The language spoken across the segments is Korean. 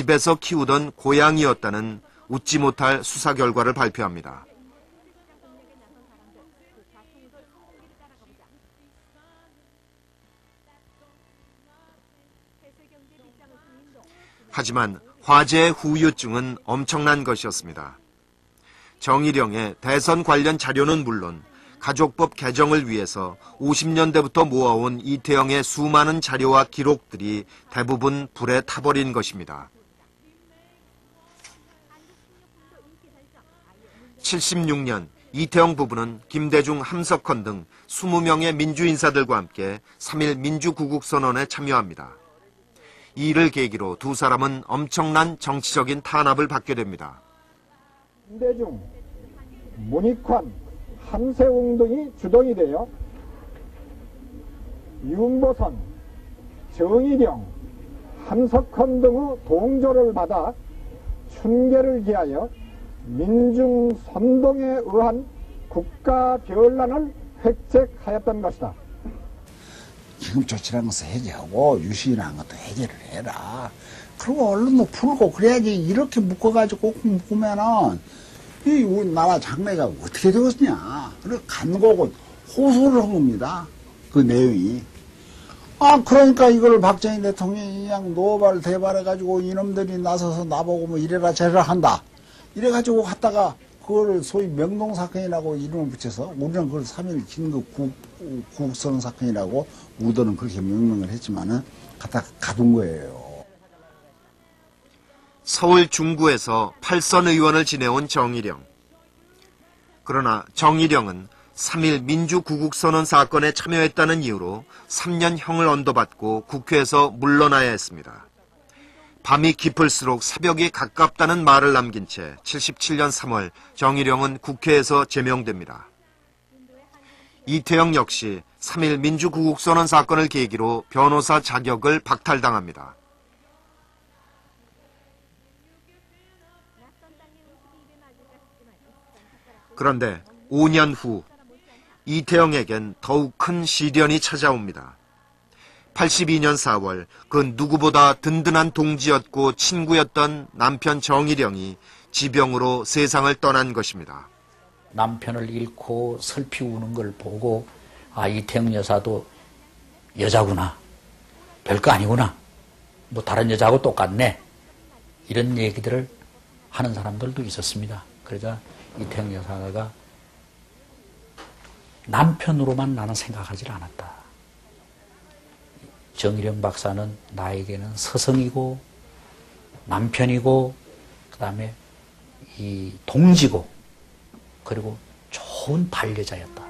집에서 키우던 고양이였다는 웃지 못할 수사 결과를 발표합니다. 하지만 화재의 후유증은 엄청난 것이었습니다. 정일영의 대선 관련 자료는 물론 가족법 개정을 위해서 50년대부터 모아온 이태영의 수많은 자료와 기록들이 대부분 불에 타버린 것입니다. 76년 이태영 부부는 김대중, 함석헌 등 20명의 민주인사들과 함께 3.1 민주구국선언에 참여합니다. 이 일을 계기로 두 사람은 엄청난 정치적인 탄압을 받게 됩니다. 김대중, 문익환, 함세웅 등이 주동이 되어 윤보선, 정일영, 함석헌 등의 동조를 받아 춘계를 기하여 민중선동에 의한 국가변란을 획책하였던 것이다. 지금 조치라는 것을 해제하고 유신이라는 것도 해제를 해라. 그리고 언론도 풀고 그래야지. 이렇게 묶어가지고 꼭 묶으면은 이 우리나라 장래가 어떻게 되겠냐. 그래서 간곡은 호소를 한 겁니다. 그 내용이. 그러니까 이걸 박정희 대통령이 그냥 노발 대발해가지고 이놈들이 나서서 나보고 뭐 이래라 저래라 한다. 이래가지고 갔다가 그걸 소위 명동사건이라고 이름을 붙여서 우리는 그걸 3.1 긴급 구국선언 사건이라고 우도는 그렇게 명명을 했지만은 갖다 가둔 거예요. 서울 중구에서 8선 의원을 지내온 정일영. 그러나 정일영은 3.1 민주구국선언 사건에 참여했다는 이유로 3년형을 언도받고 국회에서 물러나야 했습니다. 밤이 깊을수록 새벽이 가깝다는 말을 남긴 채 77년 3월 정일영은 국회에서 제명됩니다. 이태영 역시 3.1 민주구국선언 사건을 계기로 변호사 자격을 박탈당합니다. 그런데 5년 후 이태영에겐 더욱 큰 시련이 찾아옵니다. 82년 4월 그 누구보다 든든한 동지였고 친구였던 남편 정일영이 지병으로 세상을 떠난 것입니다. 남편을 잃고 슬피 우는 걸 보고 이태영 여사도 여자구나. 별거 아니구나. 뭐 다른 여자하고 똑같네. 이런 얘기들을 하는 사람들도 있었습니다. 그러자 이태영 여사가 남편으로만 나는 생각하지 않았다. 정일영 박사는 나에게는 스승이고 남편이고 그 다음에 이 동지고 그리고 좋은 반려자였다.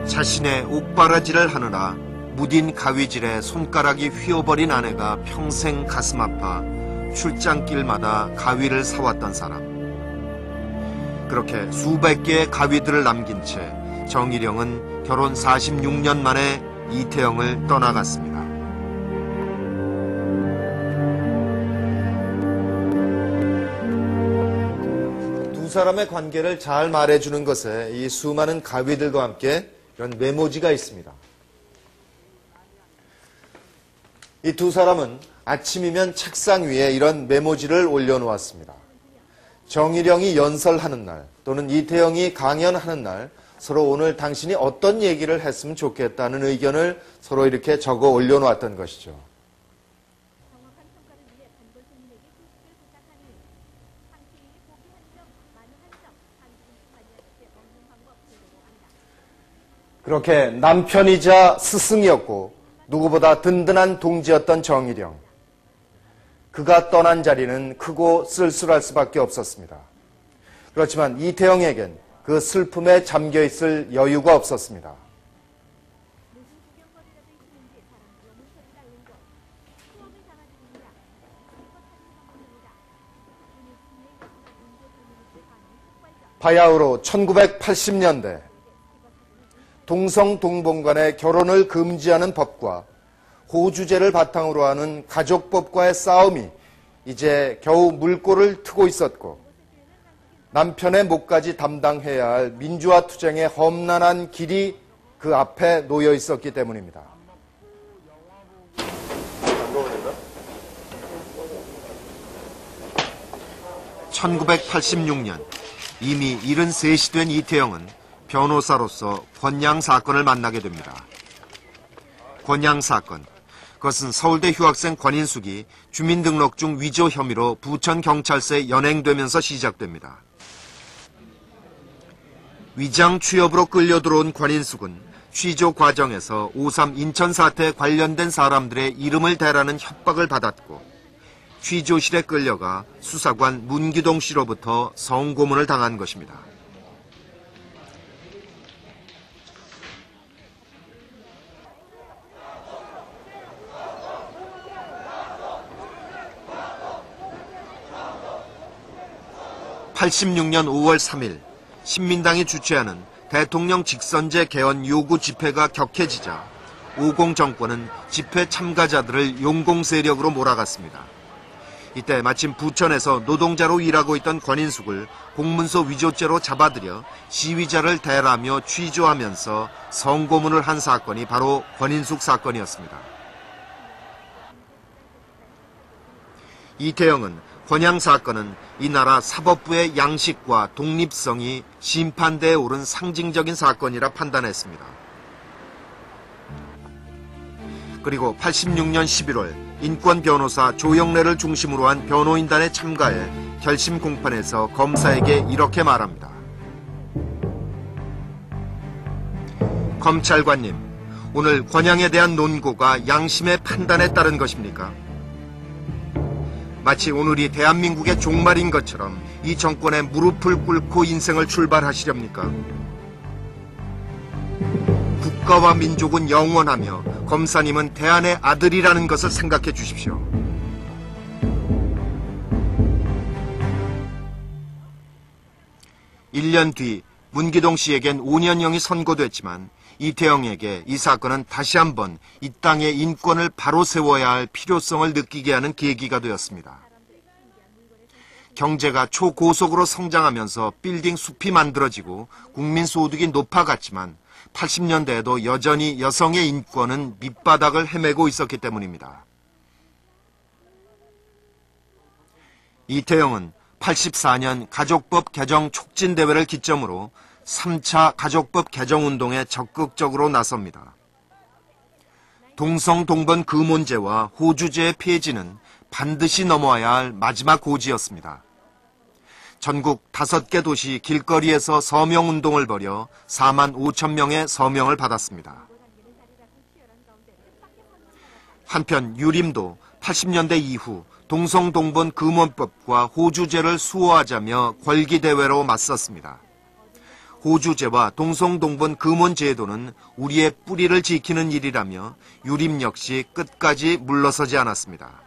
자신의 옥바라지를 하느라 무딘 가위질에 손가락이 휘어버린 아내가 평생 가슴 아파 출장길마다 가위를 사왔던 사람. 그렇게 수백 개의 가위들을 남긴 채 정일영은 결혼 46년 만에 이태영을 떠나갔습니다. 두 사람의 관계를 잘 말해주는 것에 이 수많은 가위들과 함께 이런 메모지가 있습니다. 이 두 사람은 아침이면 책상 위에 이런 메모지를 올려놓았습니다. 정일영이 연설하는 날 또는 이태영이 강연하는 날 서로 오늘 당신이 어떤 얘기를 했으면 좋겠다는 의견을 서로 이렇게 적어 올려놓았던 것이죠. 그렇게 남편이자 스승이었고 누구보다 든든한 동지였던 정일영. 그가 떠난 자리는 크고 쓸쓸할 수밖에 없었습니다. 그렇지만 이태영에겐 그 슬픔에 잠겨있을 여유가 없었습니다. 바야흐로 1980년대 동성동본 간의 결혼을 금지하는 법과 호주제를 바탕으로 하는 가족법과의 싸움이 이제 겨우 물꼬를 트고 있었고 남편의 몫까지 담당해야 할 민주화 투쟁의 험난한 길이 그 앞에 놓여 있었기 때문입니다. 1986년 이미 73이 된 이태영은 변호사로서 권양 사건을 만나게 됩니다. 권양 사건, 그것은 서울대 휴학생 권인숙이 주민등록증 위조 혐의로 부천경찰서에 연행되면서 시작됩니다. 위장 취업으로 끌려 들어온 권인숙은 취조 과정에서 5.3 인천 사태에 관련된 사람들의 이름을 대라는 협박을 받았고 취조실에 끌려가 수사관 문기동 씨로부터 성고문을 당한 것입니다. (86년 5월 3일) 신민당이 주최하는 대통령 직선제 개헌 요구 집회가 격해지자 50 정권은 집회 참가자들을 용공 세력으로 몰아갔습니다. 이때 마침 부천에서 노동자로 일하고 있던 권인숙을 공문서 위조죄로 잡아들여 시위자를 대라며 취조하면서 성고문을 한 사건이 바로 권인숙 사건이었습니다. 이태영은 권양 사건은 이 나라 사법부의 양식과 독립성이 심판대에 오른 상징적인 사건이라 판단했습니다. 그리고 86년 11월 인권 변호사 조영래를 중심으로 한 변호인단에 참가해 결심 공판에서 검사에게 이렇게 말합니다. 검찰관님, 오늘 권양에 대한 논고가 양심의 판단에 따른 것입니까? 마치 오늘이 대한민국의 종말인 것처럼 이 정권에 무릎을 꿇고 인생을 출발하시렵니까? 국가와 민족은 영원하며 검사님은 대안의 아들이라는 것을 생각해 주십시오. (1년) 뒤 문기동 씨에겐 5년형이 선고됐지만 이태영에게 이 사건은 다시 한번 이 땅의 인권을 바로 세워야 할 필요성을 느끼게 하는 계기가 되었습니다. 경제가 초고속으로 성장하면서 빌딩 숲이 만들어지고 국민 소득이 높아갔지만 80년대에도 여전히 여성의 인권은 밑바닥을 헤매고 있었기 때문입니다. 이태영은 84년 가족법 개정 촉진대회를 기점으로 3차 가족법 개정운동에 적극적으로 나섭니다. 동성동본 금혼제와 호주제의 폐지는 반드시 넘어야 할 마지막 고지였습니다. 전국 5개 도시 길거리에서 서명운동을 벌여 4만 5천 명의 서명을 받았습니다. 한편 유림도 80년대 이후 동성동본 금혼법과 호주제를 수호하자며 권기대회로 맞섰습니다. 호주제와 동성동본 금혼제도는 우리의 뿌리를 지키는 일이라며 유림 역시 끝까지 물러서지 않았습니다.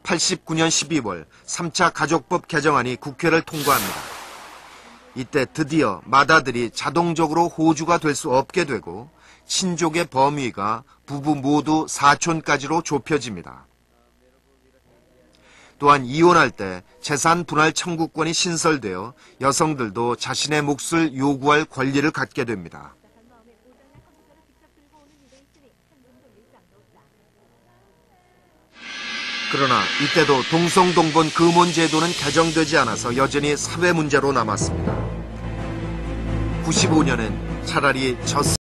89년 12월 3차 가족법 개정안이 국회를 통과합니다. 이때 드디어 맏아들이 자동적으로 호주가 될 수 없게 되고 친족의 범위가 부부 모두 사촌까지로 좁혀집니다. 또한 이혼할 때 재산 분할 청구권이 신설되어 여성들도 자신의 몫을 요구할 권리를 갖게 됩니다. 그러나 이때도 동성동본 금혼제도는 개정되지 않아서 여전히 사회 문제로 남았습니다. 95년엔 차라리